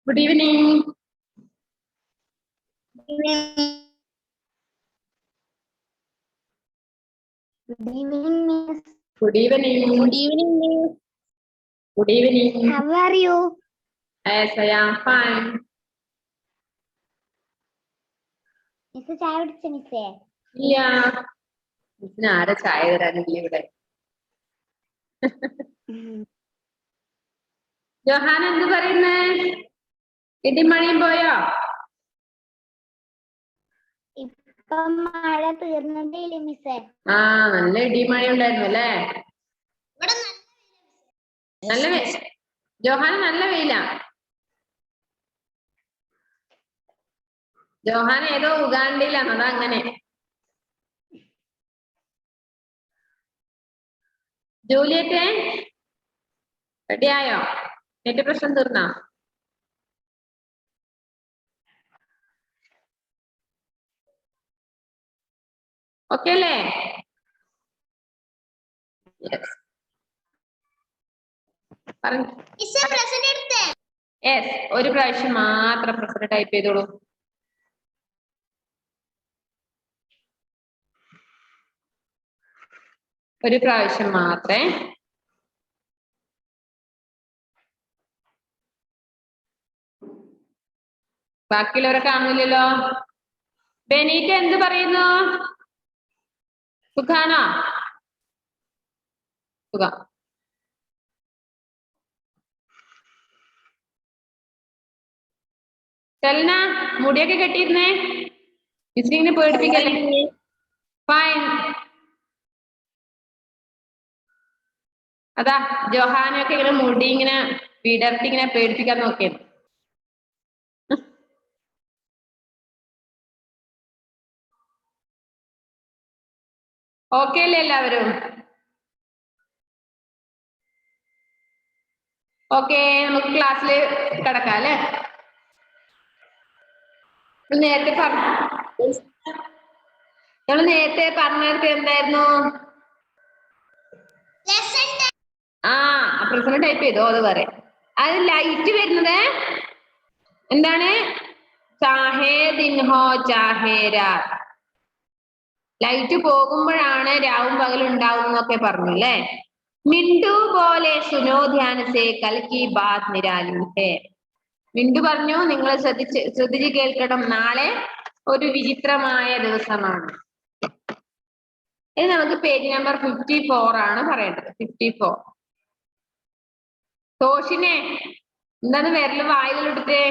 Good evening. Good evening, Miss. Good evening. Good evening, Miss. Good evening. How are you? Yes, I am fine. Miss ചായ കുടിച്ച മിസ്സേ? Yeah. മിസ്സിന് ആരാ ചായ തരാനില്ല ഇവിടെ? ജോഹാൻ എന്ത് പറയുന്നേ? ഇടിമണിയും പോയോ? ഇപ്പം മഴ തീർന്നതേയില്ലേ മിസ്സേ? ആ, നല്ല ഇടിമഴ ഉണ്ടായിരുന്നു അല്ലേ? നല്ല ജോഹാൻ നല്ല വെയിലാ. ജോഹാൻ ഏതോ ഉഗാണ്ടയിലാണ്, അതാ അങ്ങനെ. ജൂലിയറ്റ് റെഡിയായോ? നെറ്റ് പ്രശ്നം തീർന്നോ? ഓക്കെ അല്ലേ? യെസ്, ഒരു പ്രാവശ്യം മാത്രം പ്രസന്റ് ടൈപ്പ് ചെയ്തോളൂ. ഒരു പ്രാവശ്യം മാത്രമേ. ബാക്കിയുള്ളവരെ കാണുന്നില്ലല്ലോ. ബെനീറ്റ എന്ത് പറയുന്നു? സുഖാണോ? സുഖം. ചെലന മുടിയൊക്കെ കെട്ടിയിരുന്നേ, മിസ്സിനെ പേടിപ്പിക്കല്ലേ? ഫൈൻ. അതാ ജോഹാനൊക്കെ ഇങ്ങനെ മുടി ഇങ്ങനെ വിടർത്തി ഇങ്ങനെ പേടിപ്പിക്കാൻ നോക്കിയത്. ഓക്കെ അല്ലേ എല്ലാവരും? ഓക്കെ, നമുക്ക് ക്ലാസ്സിൽ കിടക്കാം അല്ലേ? നേരത്തെ പറഞ്ഞത് എന്തായിരുന്നു? പ്രസന്റ് ടൈപ്പ് ചെയ്തോ, അത് പറയാം. അത് ലൈറ്റ് വരുന്നത് എന്താണ്? ചാഹേ ദിൻ ഹോ ചാഹേ രാത്. ലൈറ്റ് പോകുമ്പോഴാണ് രാവും പകലും ഉണ്ടാവുന്നൊക്കെ പറഞ്ഞു അല്ലേ? മിണ്ടു പോലെ സുനോ ധ്യാനസേ കൽക്കി ബാത് നിരാലി ഹേ. മിണ്ടു പറഞ്ഞു, നിങ്ങൾ ശ്രദ്ധിച്ച് കേൾക്കണം, നാളെ ഒരു വിചിത്രമായ ദിവസമാണ്. ഇനി നമുക്ക് പേജ് നമ്പർ 54 ആണ് പറയേണ്ടത്. 54. തോഷിനെ എന്താണ് വിരല് വായിലിട്ടേ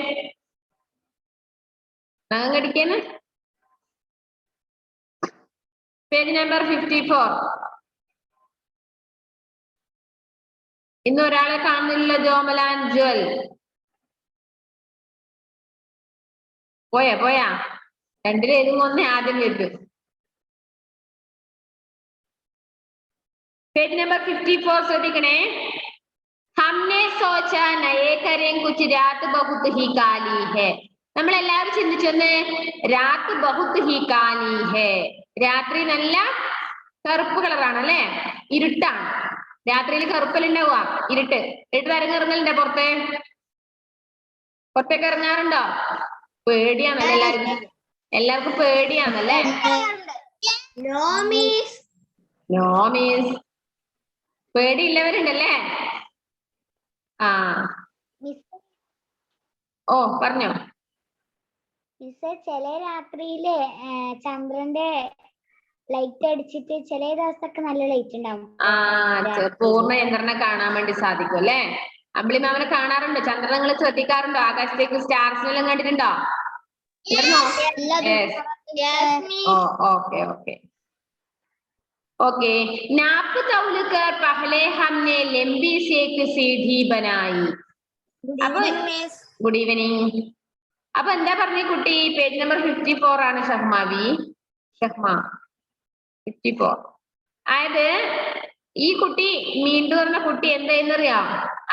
നഖം കടിക്കാന്? Page number 54. ഇന്ന് ഒരാളെ കാണുന്നില്ല. ജോമലാൻ ജ്വൽ പോയാ? രണ്ടിലേതും ഒന്നേ ആദ്യം വരും. പേജ് നമ്പർ 54 ശ്രദ്ധിക്കണേ. ഹംനെ സോച്ച നയേ കരേം കുച്ച് രാത് ബഹുത് ഹി കാലി ഹേ. നമ്മളെല്ലാവരും ചിന്തിച്ചൊന്ന്, രാത് ബഹുത് ഹി കാലി ഹേ. രാത്രി നല്ല കറുപ്പ് കളറാണ് അല്ലെ? ഇരുട്ടാണ്. രാത്രിയിൽ കറുപ്പലുണ്ടാവുക, ഇരുട്ട്. ഇറങ്ങലുണ്ടോ പുറത്തേക്ക് ഇറങ്ങാറുണ്ടോ? പേടിയാണല്ലേ എല്ലാവർക്കും പേടിയാണല്ലേ? No means പേടിയില്ലവരുണ്ടല്ലേ? ഓ പറഞ്ഞോ. മിസ്സേ, ചില രാത്രിയില് ചന്ദ്രന്റെ ലൈറ്റ് അടിച്ചിട്ട് ചില ദിവസമൊക്കെ നല്ല ലൈറ്റ് ഉണ്ടാവും. പൂർണ്ണ ചന്ദ്രനെ കാണാൻ വേണ്ടി സാധിക്കും അല്ലേ? അമ്പിളിമാമനെ കാണാറുണ്ടോ? ചന്ദ്രൻ നിങ്ങൾ ശ്രദ്ധിക്കാറുണ്ടോ? ആകാശത്തേക്ക് സ്റ്റാർസിനെല്ലാം കണ്ടിട്ടുണ്ടോ? ओके, नाप तौल कर पहले हमने लंबी से एक सीढ़ी बनाई. Good evening. അപ്പൊ എന്താ പറഞ്ഞ കുട്ടി? പേജ് നമ്പർ 54 ആണ് ഷഹ്മ 54. അതായത് ഈ കുട്ടി മീണ്ടു പറഞ്ഞ കുട്ടി എന്തായെന്നറിയാം?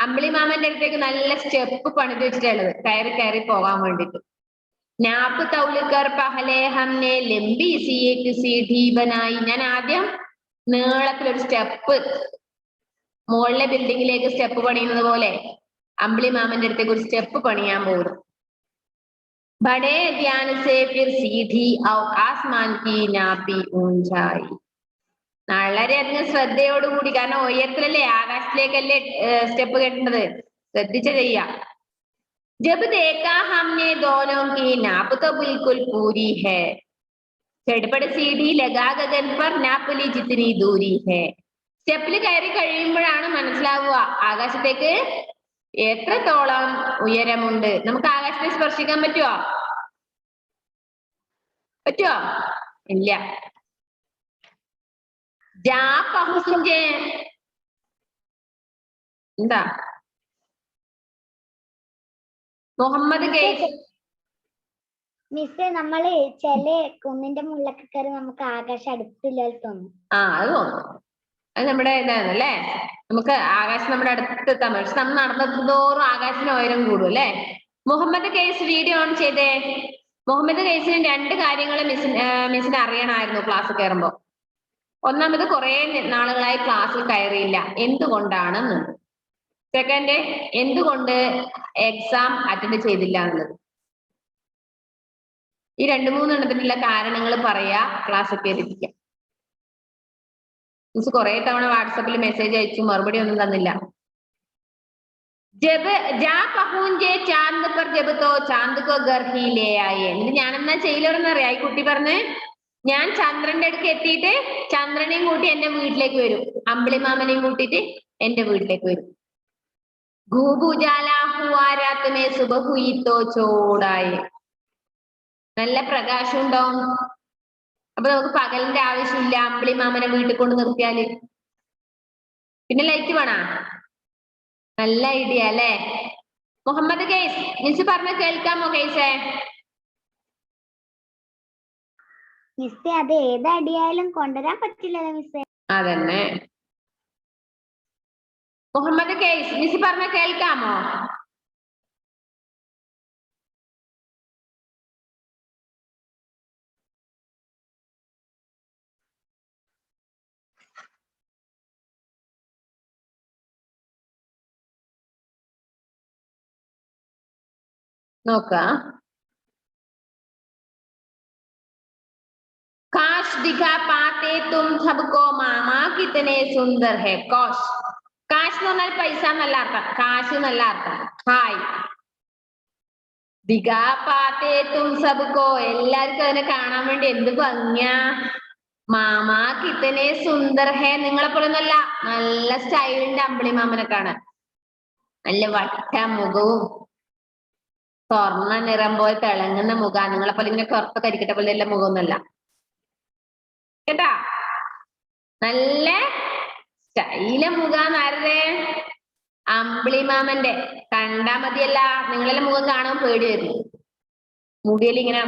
അമ്പിളി മാമന്റെ അടുത്തേക്ക് നല്ല സ്റ്റെപ്പ് പണിത് വെച്ചിട്ടുള്ളത്, കയറി പോകാൻ വേണ്ടിട്ട്. നാപ്പ് തൗലിക്കർ പഹലെ ഹംനെ ലംബി സി ഏക് സീഢി ബനായി. ഞാൻ ആദ്യം നീളത്തിലൊരു സ്റ്റെപ്പ്, മുകളിലെ ബിൽഡിങ്ങിലേക്ക് സ്റ്റെപ്പ് പണിയുന്നത് പോലെ അമ്പിളി മാമന്റെ അടുത്തേക്ക് ഒരു സ്റ്റെപ്പ് പണിയാൻ പോകുന്നു. Bade Dhyan say fir സീധി our Aasman കി നാപി ഊഞ്ചായി. വളരെയധികം ശ്രദ്ധയോടുകൂടി, കാരണം ഉയരത്തിലല്ലേ, ആകാശത്തിലേക്കല്ലേ സ്റ്റെപ്പ് കെട്ടേണ്ടത്, ശ്രദ്ധിച്ച് ചെയ്യാം. ജബ് ദേഖാ ഹംനെ ദോനോ കി നാപ് തോ ബിൽകുൽ പൂരി ഹൈ, ചട്പട് സീഡി ലഗാ ഗഗൻ പർ നാപ് ലി ജിത്നി ദൂരി ഹൈ. സ്റ്റെപ്പിൽ കയറി കഴിയുമ്പോഴാണ് മനസ്സിലാവുക ആകാശത്തേക്ക് എത്രത്തോളം ഉയരമുണ്ട്. നമുക്ക് ആകാശത്തെ സ്പർശിക്കാൻ പറ്റുമോ? പറ്റുമോ? ഇല്ല. ജാ പഹുഞ്ചേ എന്താ മുഹമ്മദ് ഗെയ്സ് മിസ്സേ, നമ്മള് ചില കുന്നിന്റെ മുകളിലൊക്കെ കയറി നമുക്ക് ആകാശം അടുത്തില്ല തോന്നും. അത് തോന്നും. അത് നമ്മുടെ ഇതാണല്ലേ, നമുക്ക് ആകാശം നമ്മുടെ അടുത്തെത്താൻ പറ്റും. പക്ഷെ നമ്മൾ നടന്നതോറും ആകാശത്തിന് ഉയരം കൂടും അല്ലെ. മുഹമ്മദ് ഗെയ്സ് വീഡിയോ ഓൺ ചെയ്തേ. മുഹമ്മദ് ഗെയ്സിന് 2 കാര്യങ്ങൾ മിസ്സിന് അറിയണമായിരുന്നു ക്ലാസ് കയറുമ്പോ. ഒന്നാമത്, കുറെ നാളുകളായി ക്ലാസ്സിൽ കയറിയില്ല, എന്തുകൊണ്ടാണെന്ന്. സെക്കൻഡ്, എന്തുകൊണ്ട് എക്സാം അറ്റൻഡ് ചെയ്തില്ല എന്നുള്ളത്. ഈ 2-3 എണ്ണത്തിനുള്ള കാരണങ്ങൾ പറയാ, ക്ലാസ് കയറിപ്പിക്കാം. മിസ് കുറെ തവണ വാട്സപ്പിൽ മെസ്സേജ് അയച്ചു, മറുപടി ഒന്നും തന്നില്ല. ജബ് ജാ പഹൂഞ്ചേ ചാന്ദ് പർ ജബ് തോ ചാന്ദ് കോ ഘർ ഹി ലേ ആയേ. എന്നിട്ട് ഞാൻ എന്നാ ചെയ്യലെന്നറിയാ ഈ കുട്ടി പറഞ്ഞ്, ഞാൻ ചന്ദ്രന്റെ അടുക്ക് എത്തിയിട്ട് ചന്ദ്രനെയും കൂട്ടി എന്റെ വീട്ടിലേക്ക് വരും, അമ്പിളി മാമനെയും കൂട്ടിയിട്ട് എന്റെ വീട്ടിലേക്ക് വരും. ഖൂബ് ഉജാല ഹുവാ രാത് മേ സുബഹ് ഹുയി തോ ചോടായേ. നല്ല പ്രകാശം ഉണ്ടാവും, അപ്പൊ നമുക്ക് പകലിന്റെ ആവശ്യമില്ല അമ്പിളി മാമനെ വീട്ടിൽ കൊണ്ട് നിർത്തിയാല്. പിന്നെ ലൈറ്റ് വേണ. നല്ല ഐഡിയ അല്ലെ മുഹമ്മദ് ഗെയ്സ്? മിസ് പറഞ്ഞ കേൾക്കാമോ ഗെയ്സേ? മിസ്സേ, അത് ഏത് അടിയായാലും കൊണ്ടുവരാൻ പറ്റില്ലല്ലോ മിസ്സേ. അതന്നെ. മുഹമ്മദ് ഗെയ്സ്, മിസ് പറഞ്ഞ കേൾക്കാമോ? നോക്കാം. കാശ് ദിഖാ പാത്തെ തും സബ്കോ മാമാ കിതനെ സുന്ദർ ഹെ. കോഷ്, കാശ് എന്ന് പറഞ്ഞാൽ പൈസ എന്നല്ല അർത്ഥം, കാശ് എന്നല്ല അർത്ഥം. ഹായ്. ദിഖാ പാത്തെ തും സബ്കോ, എല്ലാവർക്കും അതിനെ കാണാൻ വേണ്ടി എന്ത് ഭംഗിയാ. മാമാ കിതനെ സുന്ദർ ഹെ, നിങ്ങളെ പോലെ ഒന്നല്ല, നല്ല സ്റ്റൈലിന്റെ അമ്പിളി മാമനെ കാണാൻ. നല്ല വട്ട മുഖവും സ്വർണ്ണ നിറം പോലെ തിളങ്ങുന്ന മുഖം. നിങ്ങളെ പോലെ ഇങ്ങനെ കറുത്ത കരിക്കട്ട പോലെ എല്ലാ മുഖമൊന്നുമല്ല കേട്ടാ. നല്ല സ്റ്റൈല മുഖാന്നാരേ? അമ്പിളി മാമന്റെ. കണ്ടാ മതിയല്ല, നിങ്ങളെല്ലാം മുഖം കാണാൻ പേടി വരുന്നു. മുടിയലിങ്ങനെ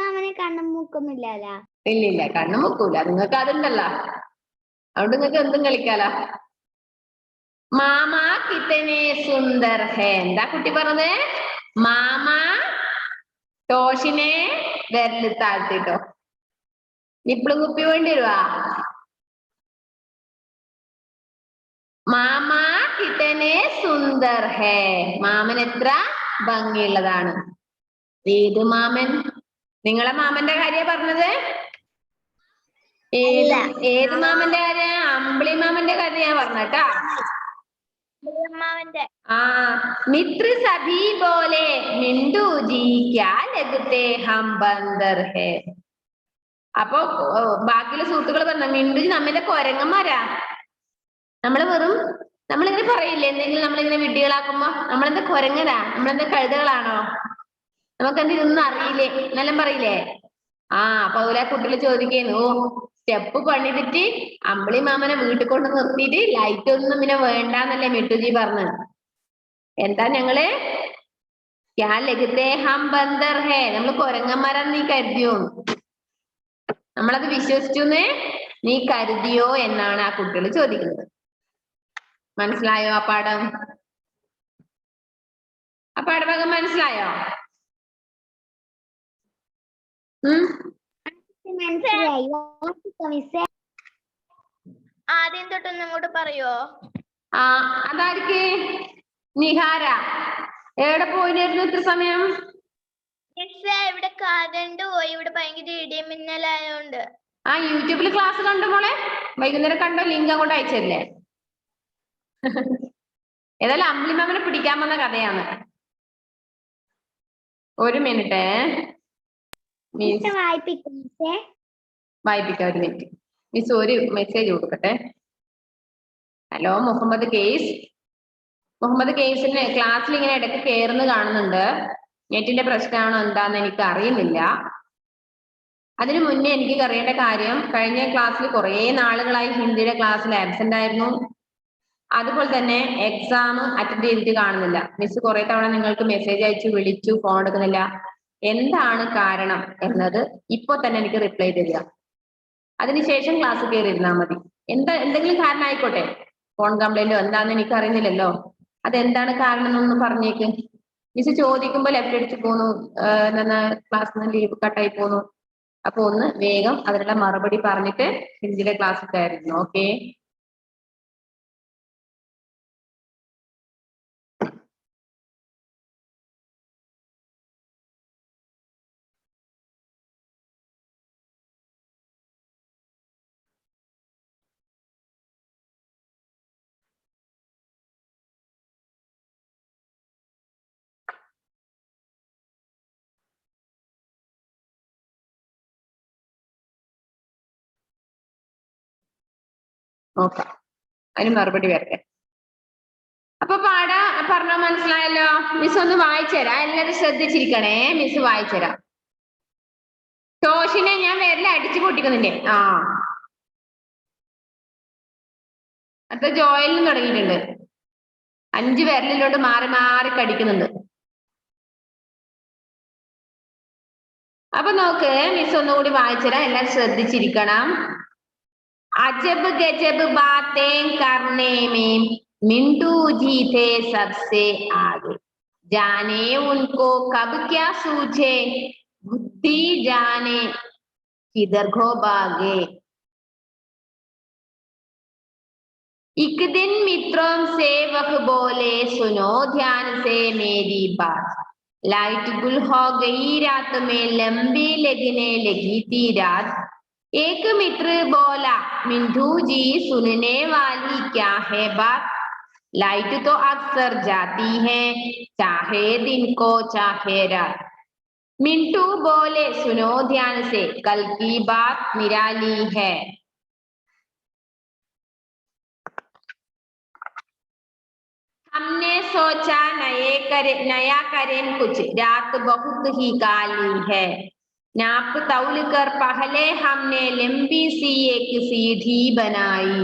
മാമനെ കണ്ണും മൂക്കൊന്നുമില്ല. ഇല്ല, കണ്ണും മൂക്കൂല. നിങ്ങൾക്ക് അതുണ്ടല്ലോ, അതുകൊണ്ട് നിങ്ങൾക്ക് എന്തും കളിക്കാലോ. മാമാ കിതനെ സുന്ദർ ഹേ. എന്താ കുട്ടി പറഞ്ഞത്? മാമാ ടോഷിനെ വിരല് താഴ്ത്തിട്ടോ. നിപ്പിളും കുപ്പി വേണ്ടി വരുവാ. മാമാ കിതനെ സുന്ദർ ഹേ, മാമൻ എത്ര ഭംഗിയുള്ളതാണ്. ഏത് മാമൻ? നിങ്ങളെ മാമന്റെ കാര്യ പറഞ്ഞത്? ഏത് മാമന്റെ കാര്യം? അമ്പിളി മാമന്റെ കഥ ഞാൻ പറഞ്ഞട്ടാ. മിത്ര സഭി ബോലെ മിന്ദു ജി ക്യാ ലഗ്തേ ഹം ബന്ദർ ഹേ. അപ്പൊ ബാക്കിയുള്ള സുഹൃത്തുക്കൾ പറഞ്ഞ, മിന്ദുജി നമ്മന്റെ കൊരങ്ങന്മാരാ. നമ്മളിങ്ങനെ പറയില്ലേ എന്തെങ്കിലും, നമ്മളിങ്ങനെ വിഡ്ഢികളാക്കുമ്പോ നമ്മളെന്താ കൊരങ്ങനാ, നമ്മളെന്താ കഴുതകളാണോ, നമുക്കെന്ത് ഇതൊന്നും അറിയില്ലേ എന്നെല്ലാം പറയില്ലേ. അപ്പൊ അതുപോലെ കുട്ടികൾ ചോദിക്കുന്നു, സ്റ്റെപ്പ് പണിതിട്ട് അമ്പിളി മാമനെ വീട്ടിൽ കൊണ്ട് നിർത്തിയിട്ട് ലൈറ്റ് ഒന്നും പിന്നെ വേണ്ടാന്നല്ലേ മിട്ടുജി പറഞ്ഞു. എന്താ ഞങ്ങള് ക്യാ ലഗ്തേ ഹം ബന്ദർ ഹേ, നമ്മള് കൊരങ്ങന്മാരാന്ന് നീ കരുതിയോ? നമ്മളത് വിശ്വസിച്ചുന്ന് നീ കരുതിയോ എന്നാണ് ആ കുട്ടികൾ ചോദിക്കുന്നത്. മനസ്സിലായോ ആ പാഠം? ആ പാഠഭാഗം മനസ്സിലായോ? മനസ്സിലായി. ആദ്യം തൊട്ടൊന്നും അങ്ങോട്ട് പറയോ? ആ അതാർക്ക് നിഹാര എവിടെ പോയിരുന്നു ഇത്ര സമയം? ഇവിടെ കറണ്ട് പോയി. ഇവിടെ ഭയങ്കര ഇടിമിന്നലായോണ്ട്. ആ യൂട്യൂബിൽ ക്ലാസ് കണ്ടു മോളെ? വൈകുന്നേരം കണ്ടോ? ലിങ്ക് അങ്ങോട്ട് അയച്ചല്ലേ? ഏതായാലും അമ്പിളിമാമനെ പിടിക്കാൻ വന്ന കഥയാണ്. ഒരു മിനിറ്റ് വായിപ്പിക്കാം. ഒരു മിനിറ്റ് മിസ് ഒരു മെസ്സേജ് കൊടുക്കട്ടെ. ഹലോ മുഹമ്മദ് കേസ്. മുഹമ്മദ് കേസിന് ക്ലാസ്സിൽ ഇങ്ങനെ ഇടയ്ക്ക് കയറുന്ന കാണുന്നുണ്ട്. നെറ്റിന്റെ പ്രശ്നമാണോ എന്താന്ന് എനിക്ക് അറിയുന്നില്ല. അതിനു മുന്നേ എനിക്ക് അറിയേണ്ട കാര്യം, കഴിഞ്ഞ ക്ലാസ്സിൽ കുറെ നാളുകളായി ഹിന്ദിയുടെ ക്ലാസ്സിൽ ആബ്സെന്റ് ആയിരുന്നു. അതുപോലെ തന്നെ എക്സാം അറ്റൻഡ് ചെയ്തിട്ട് കാണുന്നില്ല. മിസ് കുറെ തവണ നിങ്ങൾക്ക് മെസ്സേജ് അയച്ചു, വിളിച്ചു, ഫോൺ എടുക്കുന്നില്ല. എന്താണ് കാരണം എന്നത് ഇപ്പൊ തന്നെ എനിക്ക് റിപ്ലൈ തരിക. അതിനുശേഷം ക്ലാസ് കയറിയിരുന്നാൽ മതി. എന്തെങ്കിലും കാരണം ആയിക്കോട്ടെ, ഫോൺ കംപ്ലൈന്റോ എന്താണെന്ന് എനിക്ക് അറിയുന്നില്ലല്ലോ. അതെന്താണ് കാരണം എന്നൊന്ന് പറഞ്ഞേക്ക്. മിസ് ചോദിക്കുമ്പോൾ ലെഫ്റ്റ് അടിച്ചു പോന്നു, ക്ലാസ്സിൽ നിന്ന് ലീവ് കട്ടായി പോന്നു. അപ്പൊ ഒന്ന് വേഗം അതിനുള്ള മറുപടി പറഞ്ഞിട്ട് ഹിന്ദിയിലെ ക്ലാസ് കയറിയിരുന്നു. ഓക്കെ. നോക്കാം, അതിന് മറുപടി വരട്ടെ. അപ്പൊ പറഞ്ഞോ, മനസ്സിലായല്ലോ? മിസ് ഒന്ന് വായിച്ചുതരാം, എല്ലാവരും ശ്രദ്ധിച്ചിരിക്കണേ. മിസ് വായിച്ചുതരാം. ടോഷിനെ ഞാൻ വിരൽ അടിച്ചു പൊട്ടിക്കുന്നുണ്ട്. അടുത്ത ജോയലിനും തുടങ്ങിയിട്ടുണ്ട്. 5 വിരലിലോട്ട് മാറി മാറി കടിക്കുന്നുണ്ട്. അപ്പൊ നോക്ക്, മിസ് ഒന്നുകൂടി വായിച്ചുതരാം, എല്ലാവരും ശ്രദ്ധിച്ചിരിക്കണം. अजब गजब बातें करने में मिंटू जी थे सबसे आगे, जाने उनको कब क्या सूझे, बुद्धि जाने किधर को भागे। एक दिन मित्रों से वह बोले, सुनो ध्यान से मेरी बात, लाइट गुल हो गई रात में, लंबी लगने लगी थी रात। एक मित्र बोला, मिंटू जी सुनने वाली क्या है बात, लाइट तो अक्सर जाती है, चाहे दिन को चाहे रात। मिंटू बोले, सुनो ध्यान से, कल की बात निराली है। हमने सोचा नया करें कुछ, रात बहुत ही काली है, नाप तौल कर पहले हमने लंबी सी एक सीढ़ी बनाई,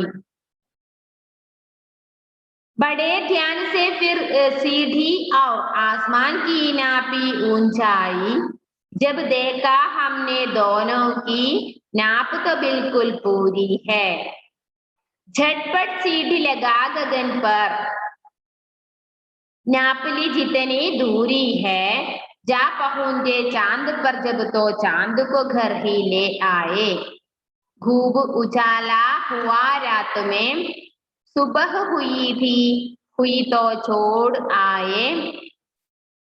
बड़े ध्यान से फिर सीढ़ी और आसमान की नापी ऊंचाई, जब देखा हमने दोनों की नाप तो बिल्कुल पूरी है, झटपट सीढ़ी लगा गगन पर, नाप ली जितनी दूरी है, जा पहुंचे चांद पर जब तो चांद को घर ही ले आए, खूब उजाला हुआ रात में, सुबह हुई तो छोड़ आए,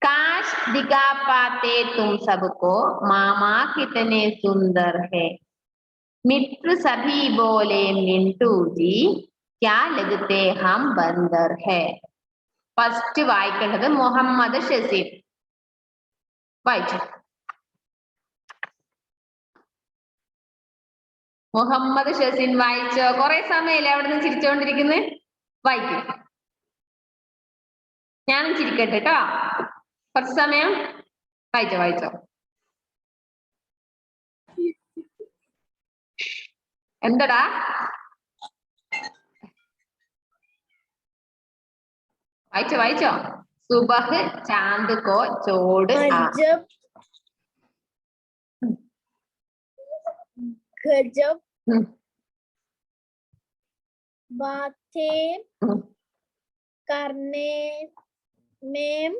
काश दिखा पाते तुम सबको, मामा कितने सुंदर है। मित्र सभी बोले, मिंटू जी क्या लगते हम बंदर है। ഫസ്റ്റ് വായിക്കേണ്ടത് മുഹമ്മദ് ഷസീൻ. വായിച്ചു. മുഹമ്മദ് ഷസീൻ വായിച്ചോ? കുറെ സമയല്ലേ അവിടെ നിന്ന് ചിരിച്ചോണ്ടിരിക്കുന്നത്? വായിക്കും. ഞാനും ചിരിക്കട്ടെ കേട്ടോ, കുറച്ച് സമയം. വായിച്ചോ. എന്തടാ? വായിച്ചോ. സുബഹ് ചാന്ദ് കോ ചോട് गजब बातें करने में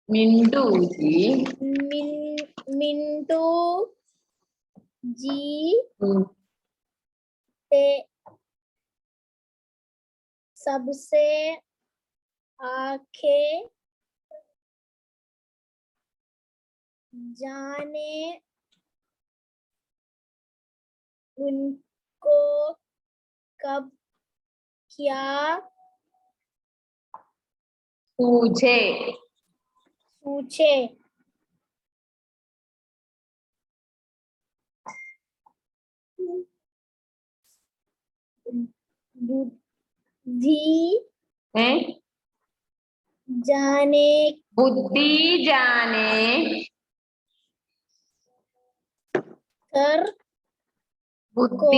मिंटू जी जी हम्म, से सबसे आंखें जाने उनको कब क्या सूझे पूछे। बुद्धि हैं? जाने बुद्धि जाने कर को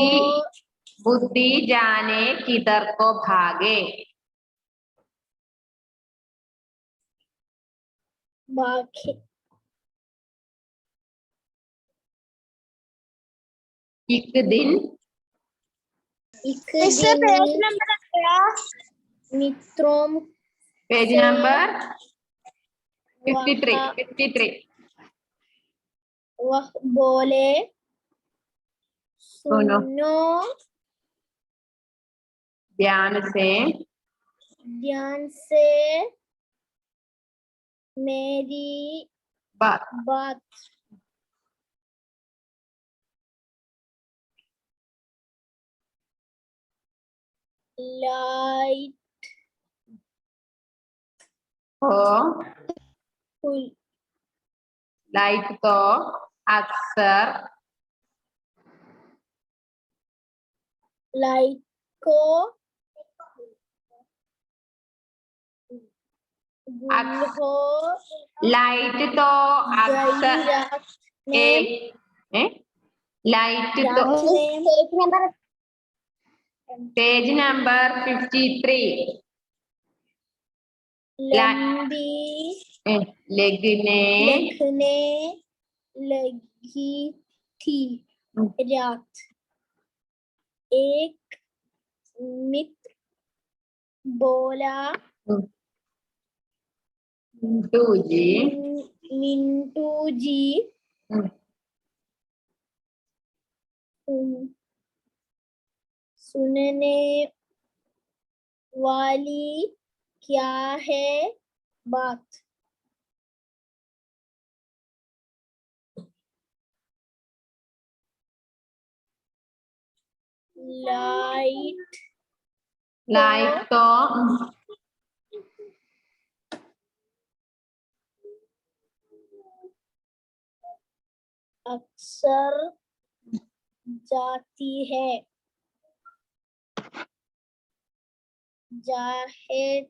बुद्धि जाने किधर को भागे। बाखे एक दिन एक दिन मित्रों पेज से नंबर 53 वह 53 वह बोले सुनो सुनो ध्यान से मेरी बात। बात। लाइट तो अक्सर लाइट को गुल हो लाइट तो अक्सर गई रात में लाइट तो पेज नंबर 53 लंबी लगने लगी थी रात। एक मित्र बोला मिंटू जी सुनने वाली क्या है बात। लाइट तो अक्सर जाती है जाहिर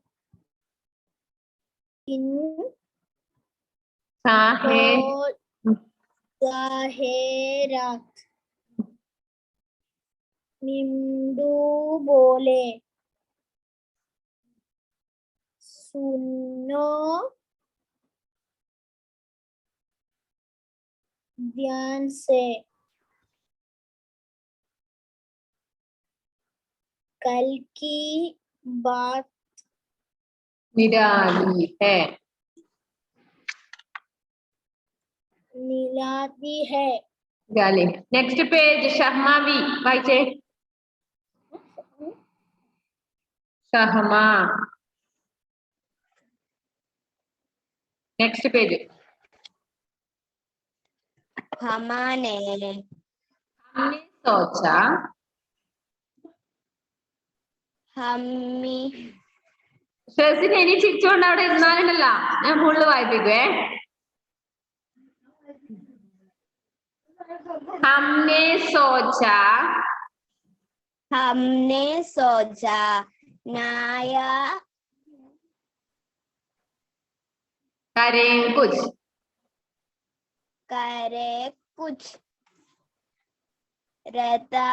जाहिरात। निम्बू बोले सुनो ध्यान से कल की बात निराली है मिलाती है। गाली नेक्स्ट पेज शहमा भी वाइचे शहमा नेक्स्ट पेज हमने सोचा हम्मी ഷെസിന് ഇനി ചിരിച്ചോണ്ട് അവിടെ ഇരുന്നാലുണ്ടല്ല ഞാൻ ഫുള്ള് വായിപ്പിക്കുവേ हमने सोचा नाया करें कुछ करे कुछ रहता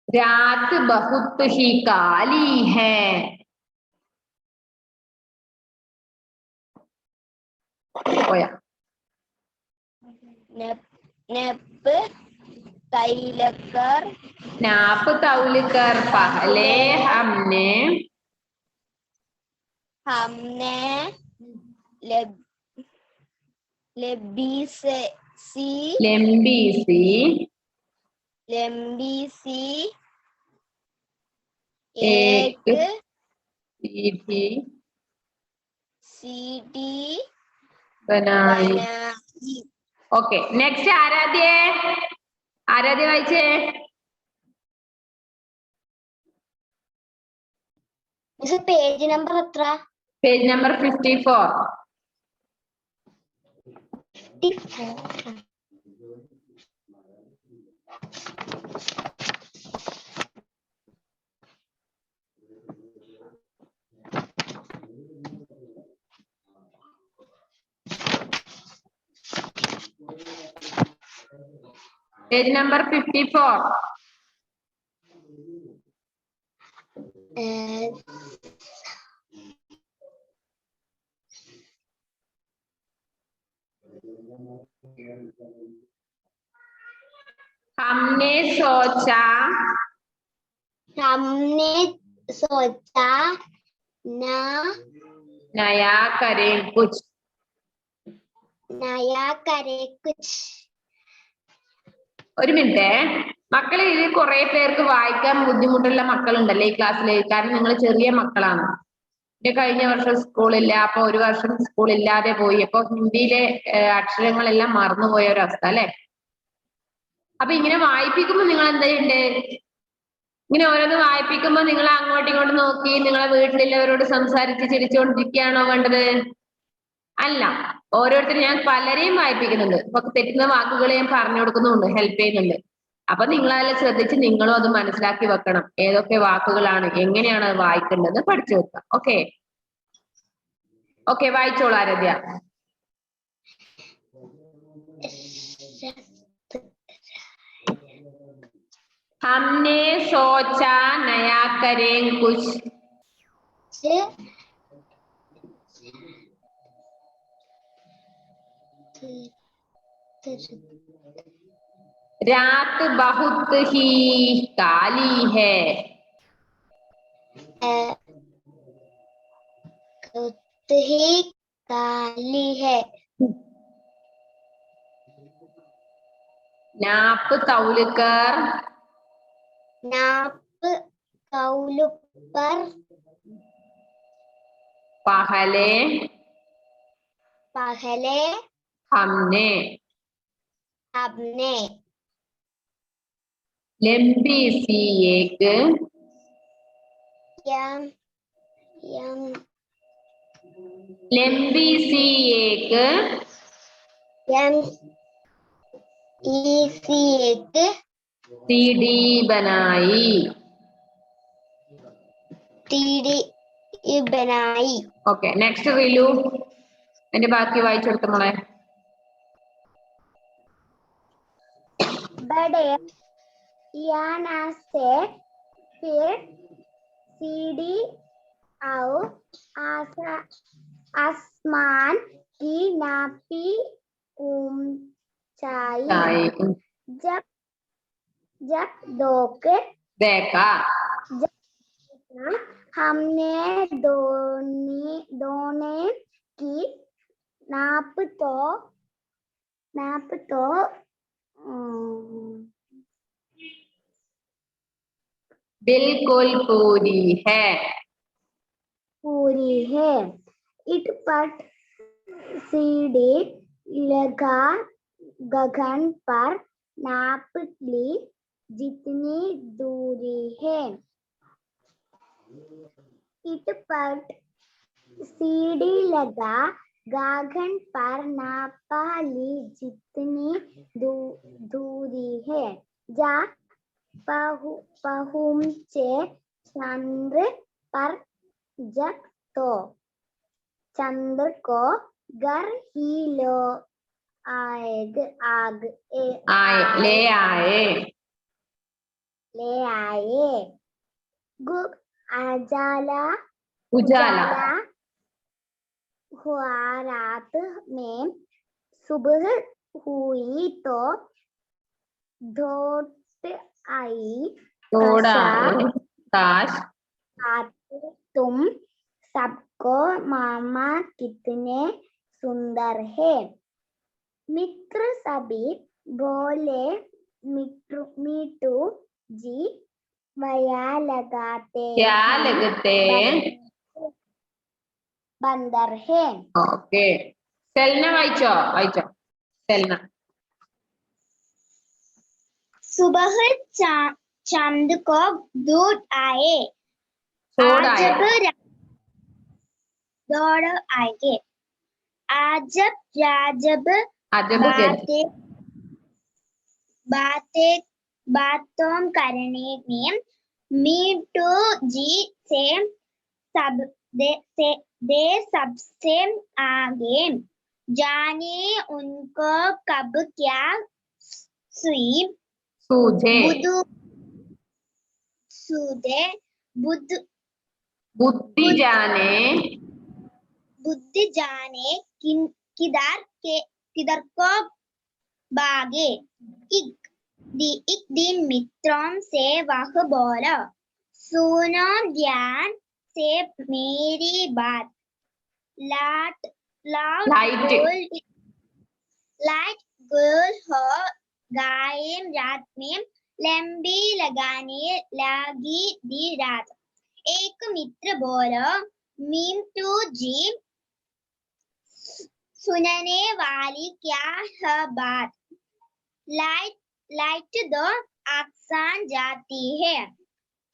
रात बहुत ही काली है नेप तैलकर नाप तौल कर पहले हमने हमने लंबी सी एक सीढ़ी बनाई. बनाई. ഓക്കെ, നെക്സ്റ്റ് ആരാധ്യ വായിച്ചേ. മിസ് പേജ് നമ്പർ എത്ര? Page number 54. Page number 54. हमने सोचा नया करें कुछ. ഒരു മിനിറ്റ് മക്കളെ, ഇതിൽ കുറെ പേർക്ക് വായിക്കാൻ ബുദ്ധിമുട്ടുള്ള മക്കളുണ്ടല്ലേ ഈ ക്ലാസ്സിൽ. കാരണം നിങ്ങൾ ചെറിയ മക്കളാണ്. കഴിഞ്ഞ വർഷം സ്കൂളില്ല, അപ്പൊ ഒരു വർഷം സ്കൂൾ ഇല്ലാതെ പോയി. അപ്പൊ ഹിന്ദിയിലെ അക്ഷരങ്ങളെല്ലാം മറന്നുപോയ ഒരവസ്ഥ അല്ലെ. അപ്പൊ ഇങ്ങനെ വായിപ്പിക്കുമ്പോ നിങ്ങൾ എന്താ ചെയ്യണ്ടേ? ഇങ്ങനെ ഓരോന്ന് വായിപ്പിക്കുമ്പോ നിങ്ങൾ അങ്ങോട്ടും ഇങ്ങോട്ടും നോക്കി നിങ്ങളെ വീട്ടിലുള്ളവരോട് സംസാരിച്ച് ചിരിച്ചുകൊണ്ടിരിക്കുകയാണോ വേണ്ടത്? അല്ല. ഓരോരുത്തരും ഞാൻ പലരെയും വായിപ്പിക്കുന്നുണ്ട്. അപ്പൊ തെറ്റുന്ന വാക്കുകൾ ഞാൻ പറഞ്ഞു കൊടുക്കുന്നുണ്ട്, ഹെൽപ്പ് ചെയ്യുന്നുണ്ട്. അപ്പൊ നിങ്ങളതെല്ലാം ശ്രദ്ധിച്ച് നിങ്ങളും അത് മനസ്സിലാക്കി വെക്കണം. ഏതൊക്കെ വാക്കുകളാണ്, എങ്ങനെയാണ് അത് വായിക്കേണ്ടത് പഠിച്ചു വെക്കുക. ഓക്കെ ഓക്കെ, വായിച്ചോളൂ ആരാധ്യ. हमने सोचा नया करें कुछ. रात बहुत ही काली है. नाप तौल कर पहले हमने लंबी सी एक सीढ़ी बनाई. Okay, next Rilu. എന്റെ ബാക്കി വായിച്ചെടുത്ത മോളെ. बड़े याना से फिर सीढ़ी आओ आसमान की नापी ऊंचाई. जब देखा हमने दोनों की नाप तो बिल्कुल पूरी है. इट पर सीढ़ी लगा गगन पर नाप ली जितनी दूरी है. इट पर सीढ़ी लगा गगन पर नापा ली जितनी दूरी है. जा पहुंचे चंद्र पर जब तो चंद्र को घर ही ले आए. उजाला हुआ. रात में सुबह हुई तो थोड़ा काश तुम सबको देखो मामा कितने सुंदर है। मित्र सभी बोले मीठू जी वया लगाते क्या हैं, लगते? बंदर है। ഓക്കെ. സെൽന വായിച്ചോ സെൽന. सुबह चांद को दूध आए, ചോടായ दौड़ आएंगे। आजब राजब അജബ് ഗജ് बातों करने में मीठू जी से दे सबसे आगे। जाने उनको कब क्या सुई സൂझे सूदे ബുദ്ധി ജാനെ बुद्धि जाने किधर को भागे। एक दिन मित्रों से वह बोला, सुनो ध्यान से मेरी बात। लाइट गुल हो गायम रात में लंबी लगाने लगी दी रात। एक मित्र बोला, मीठू जी सुनने वाली क्या है बात। लाइट दो आसान जाती है,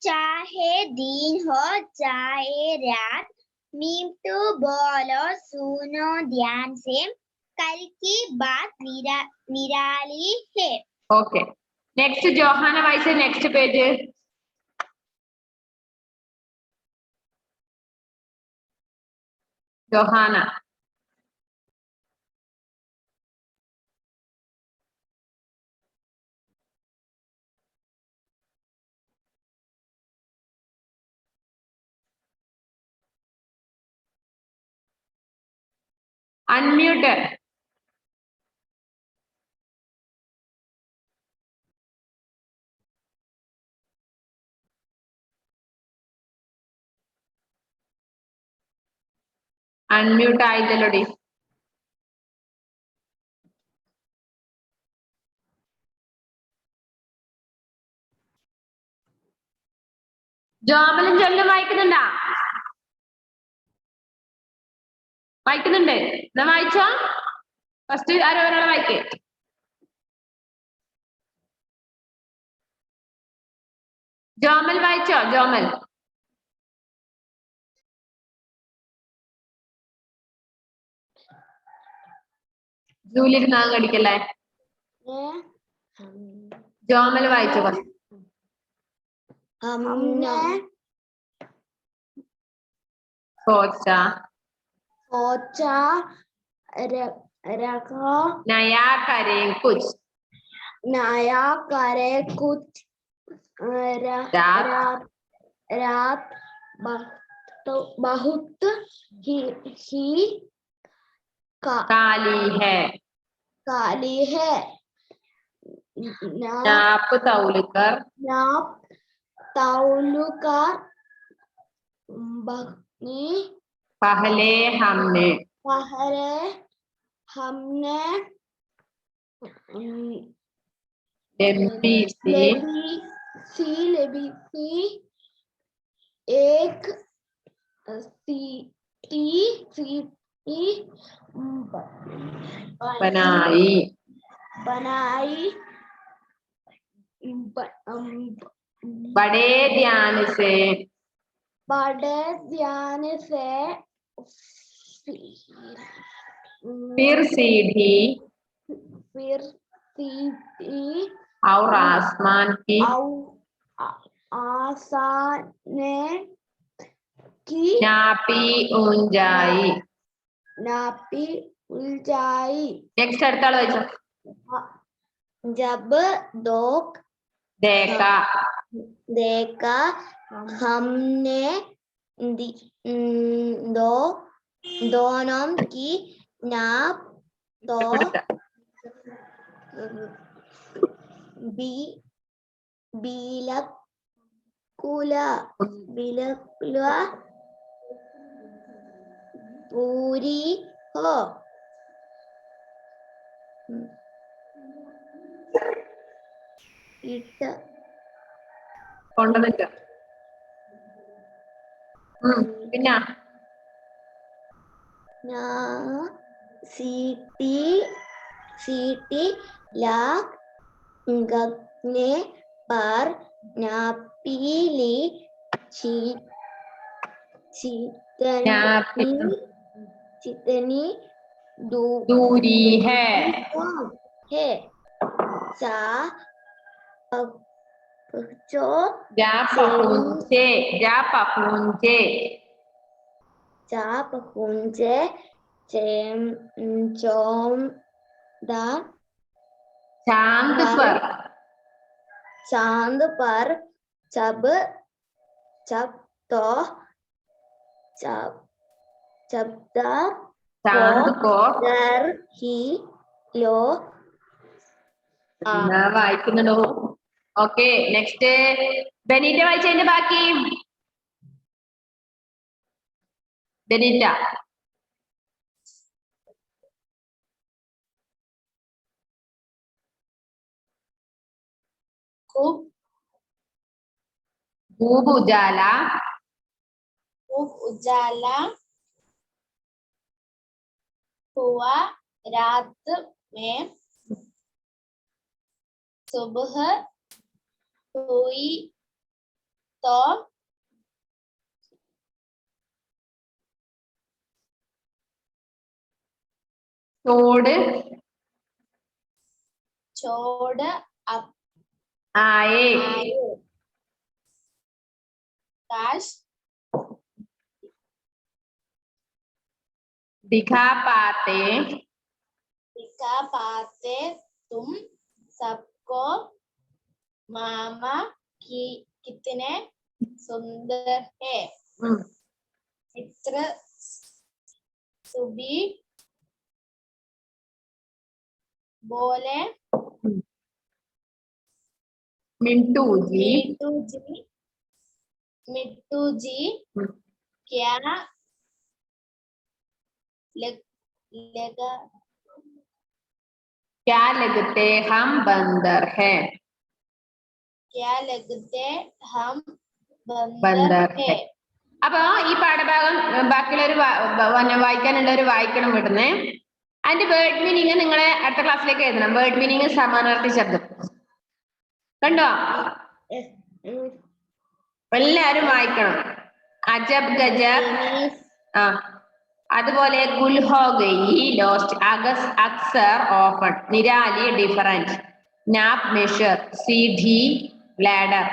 चाहे दिन हो चाहे रात। मीठू बोलो सुनो ध्यान से, कल की बात निराली है। ഓക്കെ. നെക്സ്റ്റ് ജോഹാന വായിച്ച next page. Johana. Unmute. Unmute ആയില്ലല്ലോടി. ജോമലും ജൊല്ലും വായിക്കുന്നുണ്ടാ? വായിക്കുന്നുണ്ട്. എന്നാ വായിച്ചോ. ഫസ്റ്റ് ആരോ ഒരാളെ വായിക്കേ. ജോമൽ വായിച്ചോ? ജോമൽ. ജൂലിരുന്നാ കടിക്കല്ലേ. ജോമൽ വായിച്ചോ ഫസ്റ്റ്. हमने सोचा रखा नया करें कुछ रात बहुत ही काली है नाप तौल कर पहले हमने लंबी सी एक बनाई बड़े ध्यान से फिर सीढ़ी और आसमान की नापी ऊंचाई नेक्स्ट അടുത്ത ആള് വായിച്ചോ. जब देखा हमने दोनों की नाप तो पूरी हो। കൊണ്ടുവന്നിട്ട് പിന്നെ सीटी लगने पर नापीली चितनी दूरी है जा पहुंचे चांद पर जब चांद को घर ही लो വായിക്കുന്നുണ്ടോ? ഓക്കെ, നെക്സ്റ്റ് ബെനീറ്റ വായിച്ചതിന്റെ ബാക്കി. ബെനീറ്റ. खूब उजाला हुआ रात में, सुबह हुई तो छोड़ आए। काश दिखा पाते तुम सबको मामा कितने सुंदर है। चित्र सुबी बोले मिंटू जी क्या लगते हम बंदर हैं। അപ്പൊ ഈ പാഠഭാഗം ബാക്കിയുള്ളൊരു വായിക്കാനുള്ളവർ വായിക്കണം വിടുന്നേ. അതിന്റെ വേർഡ് മീനിങ് നിങ്ങളെ അടുത്ത ക്ലാസ്സിലേക്ക് എഴുതണം. വേർഡ് മീനിങ് സമാനാർത്ഥി ശബ്ദം കണ്ടോ? എല്ലാരും വായിക്കണം. അജബ് ഗജബ്, അതുപോലെ ഗുൽ ഹോ ഗയി, ലോസ്റ്റ്, അക്സർ, ഓഫൺ, നിരാലി, ഡിഫറൻറ്റ്, നാപ്പ്, മെഷർ, സീഡി, ലാഡർ,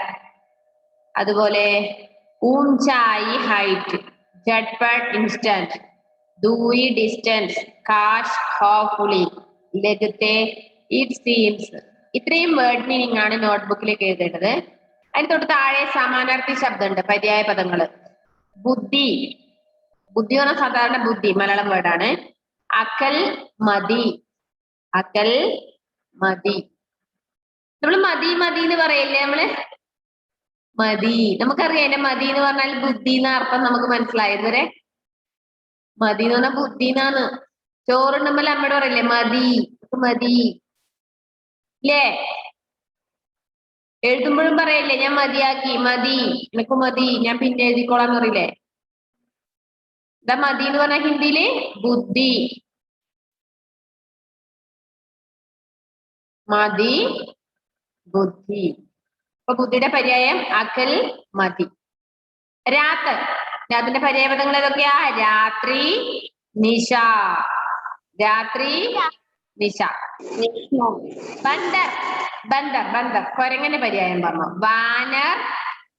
അതുപോലെ ഊഞ്ചായി, ഹൈറ്റ്, झटपट, ഇൻസ്റ്റന്റ്, ദൂരി, ഡിസ്റ്റൻസ്, കാശ്, ഹോപ്പ്ഫുള്ളി, ലഗത്തെ, ഇറ്റ് സീംസ്. ഇത്രയും വേർഡ് മീനിങ് ആണ് നോട്ട്ബുക്കിലേക്ക് എഴുതേണ്ടത്. അതിന് തൊട്ട് താഴെ സമാനാർത്ഥി ശബ്ദമുണ്ട്, പര്യായ പദങ്ങള്. ബുദ്ധി പറഞ്ഞ സാധാരണ ബുദ്ധി മലയാളം വേർഡാണ്. അക്കൽ, മതി. നമ്മള് മതി എന്ന് പറയില്ലേ? നമ്മള് മതി, നമുക്കറിയാം എന്റെ മതി എന്ന് പറഞ്ഞാൽ ബുദ്ധി എന്ന അർത്ഥം നമുക്ക് മനസ്സിലായി ഇതുവരെ. മതി എന്ന് പറഞ്ഞാൽ ബുദ്ധി എന്നാണ്. ചോറുണ്ടുമ്പോൾ അമ്മയോട് പറയില്ലേ മതി ഇല്ലേ? എഴുതുമ്പോഴും പറയില്ലേ ഞാൻ മതിയാക്കി, മതി, എനിക്ക് മതി, ഞാൻ പിന്നെ എഴുതിക്കോളാന്ന് പറയില്ലേ? എന്താ മതി എന്ന് പറഞ്ഞാൽ ഹിന്ദിയില്? ബുദ്ധി. മതി, ബുദ്ധി. അപ്പൊ ബുദ്ധിയുടെ പര്യായം അകൽ, മതി. രാത്തിന്റെ പര്യായ പദങ്ങൾ ഏതൊക്കെയാ? രാത്രി, നിശ. ബന്ദർ കൊരങ്ങനെ പര്യായം പറഞ്ഞു. വാനർ,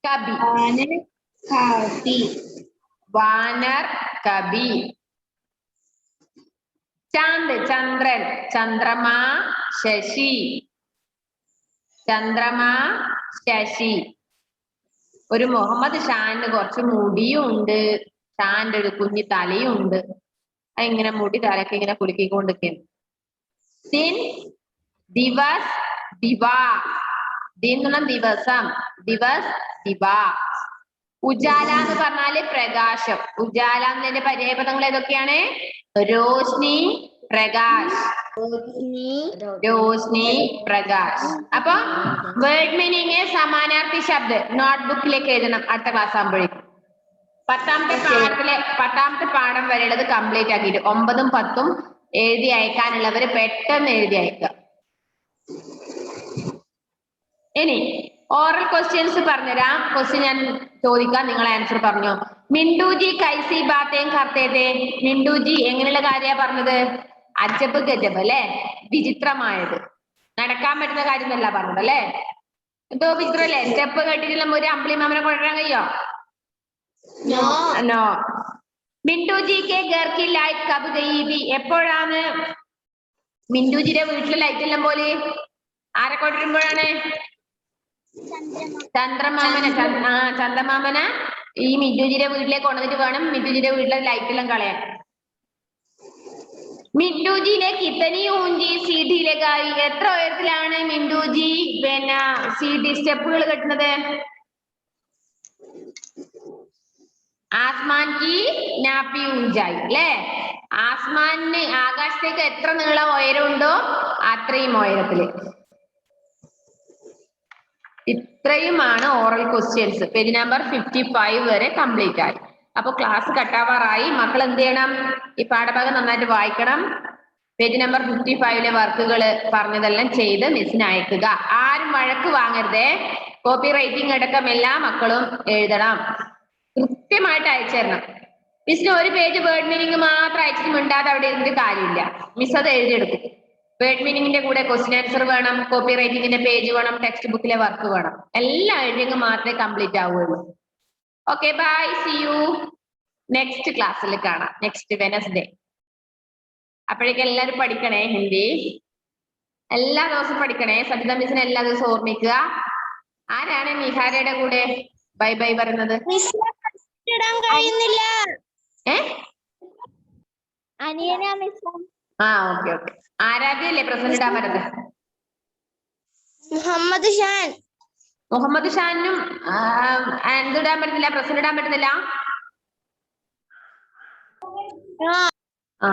കബി. ചാന്ദ്, ചന്ദ്രൻ. ചന്ദ്രമാ, ശശി. ഒരു മുഹമ്മദ് ഷാന് കുറച്ച് മുടിയും ഉണ്ട്, ഷാന്റെ ഒരു കുഞ്ഞു തലയും ഉണ്ട്. അതിങ്ങനെ മുടി തലക്ക് ഇങ്ങനെ കുലുക്കിക്കൊണ്ടിരിക്കുന്നു. ദിൻ, ദിവസ്, ദിവാ. ദിൻ എന്ന് പറഞ്ഞാൽ ദിവസം, ദിവസ്, ദിവാ. ഉജാല എന്ന് പറഞ്ഞാല് പ്രകാശം. ഉജാല എന്നതിന്റെ പര്യായപദങ്ങൾ ഏതൊക്കെയാണ്? രോഷ്നി, പ്രകാശ്. രോഷ്നി, പ്രകാശ്. അപ്പൊ വേർഡ് മീനിങ് സമാനാർത്ഥി ശബ്ദ് നോട്ട്ബുക്കിലേക്ക് എഴുതണം അടുത്ത ക്ലാസ് ആകുമ്പോഴേക്കും. പത്താമത്തെ പാഠം വരെയുള്ളത് കംപ്ലീറ്റ് ആക്കിയിട്ട് 9ഉം 10ഉം എഴുതി അയക്കാനുള്ളവര് പെട്ടെന്ന് എഴുതി അയക്കുക. ഇനി ഓറൽ ക്വസ്റ്റ്യൻസ് പറഞ്ഞുതരാം. ക്വസ്റ്റ്യൻ ഞാൻ ചോദിക്കാം, നിങ്ങൾ ആൻസർ പറഞ്ഞോ. മിണ്ടുജി കൈസി ബാത്തേം കർത്തേതേ. മിണ്ടുജി എങ്ങനെയുള്ള കാര്യമാണ് പറഞ്ഞത്? അജബ് ഗജബ് അല്ലെ, വിചിത്രമായത്, നടക്കാൻ പറ്റുന്ന കാര്യം എന്നല്ല പറഞ്ഞത് അല്ലെ. എന്തോ വിചിത്രല്ലേ? സ്റ്റെപ്പ് കേട്ടിട്ടില്ല ഒരു അമ്പിളി മാമനെ കൊണ്ടുവരാൻ കഴിയോ? നോ. മിണ്ടുജി കെ ഘർ കി ലൈറ്റ് കബ് ഗയി തി. എപ്പോഴാണ് മിണ്ടുജിയുടെ വീട്ടിലെ ലൈറ്റ് എല്ലാം പോലെ? ആരെ കൊണ്ടുവരുമ്പോഴാണ്? ചന്ദ്രമാമന ഈ മിണ്ടുജിയുടെ വീട്ടിലേക്ക് കൊണ്ടുവന്നിട്ട് വേണം മിണ്ടുജിയുടെ വീട്ടിലെ ലൈറ്റ് എല്ലാം കളയാൻ. മിണ്ടുജിനെ കിത്തനി ഊഞ്ചി സീഡിയിലേക്കായി. എത്ര ഉയരത്തിലാണ് മിണ്ടുജി പിന്നെ സീഡി സ്റ്റെപ്പുകൾ കെട്ടുന്നത്? ആസ്മാൻ കി നാപ്പി ഊഞ്ചായി അല്ലെ. ആസ്മാനിന് ആകാശത്തേക്ക് എത്ര നീളം ഉയരമുണ്ടോ അത്രയും ഉയരത്തില്. ഇത്രയുമാണ് ഓറൽ ക്വസ്റ്റ്യൻസ്. പേജ് നമ്പർ 55 വരെ കംപ്ലീറ്റ് ആയി. അപ്പൊ ക്ലാസ് കട്ടാവാറായി. മക്കൾ എന്ത് ചെയ്യണം? ഈ പാഠഭാഗം നന്നായിട്ട് വായിക്കണം. പേജ് നമ്പർ 55ലെ വർക്കുകൾ പറഞ്ഞതെല്ലാം ചെയ്ത് മിസ്സിന് അയക്കുക. ആരും വഴക്ക് വാങ്ങരുതേ. കോപ്പി റൈറ്റിംഗ് അടക്കം എല്ലാ മക്കളും എഴുതണം. കൃത്യമായിട്ട് അയച്ചു തരണം. മിസ്സിന് ഒരു പേജ് വേർഡ് മീനിങ് മാത്രം അയച്ചിട്ട് മിണ്ടാതെ അവിടെ ഇരുന്നിട്ട് കാര്യമില്ല. മിസ് അത് എഴുതിയെടുക്കും. വേർഡ് മീനിങ്ങിന്റെ കൂടെ ക്വസ്റ്റ്യൻ ആൻസർ വേണം, കോപ്പി റൈറ്റിംഗിന്റെ പേജ് വേണം, ടെക്സ്റ്റ് ബുക്കിലെ വർക്ക് വേണം. എല്ലാം എഴുതിയെങ്കിൽ മാത്രമേ കംപ്ലീറ്റ് ആവുകയുള്ളൂ. Okay, bye, see you. Next ക്ലാസ്സിൽ കാണാം, നെക്സ്റ്റ് വെനസ്ഡേ. അപ്പോഴേക്കും എല്ലാവരും പഠിക്കണേ. ഹിന്ദി എല്ലാ ദിവസവും പഠിക്കണേ. സബിത മിസ്സിനെ എല്ലാ ദിവസവും ഓർമ്മിക്കുക. ആരാണ് നിഹാരയുടെ കൂടെ ബൈ ബൈ പറയുന്നത്? ആ ഓക്കെ ഓക്കെ. ആരാധ്യല്ലേ പ്രസന്റ് ഇടാൻ പറ്റുന്നത്? മുഹമ്മദ് ഷാനും എന്തിടാൻ പറ്റുന്നില്ല? പ്രസന്റ് ഇടാൻ പറ്റുന്നില്ല. ആ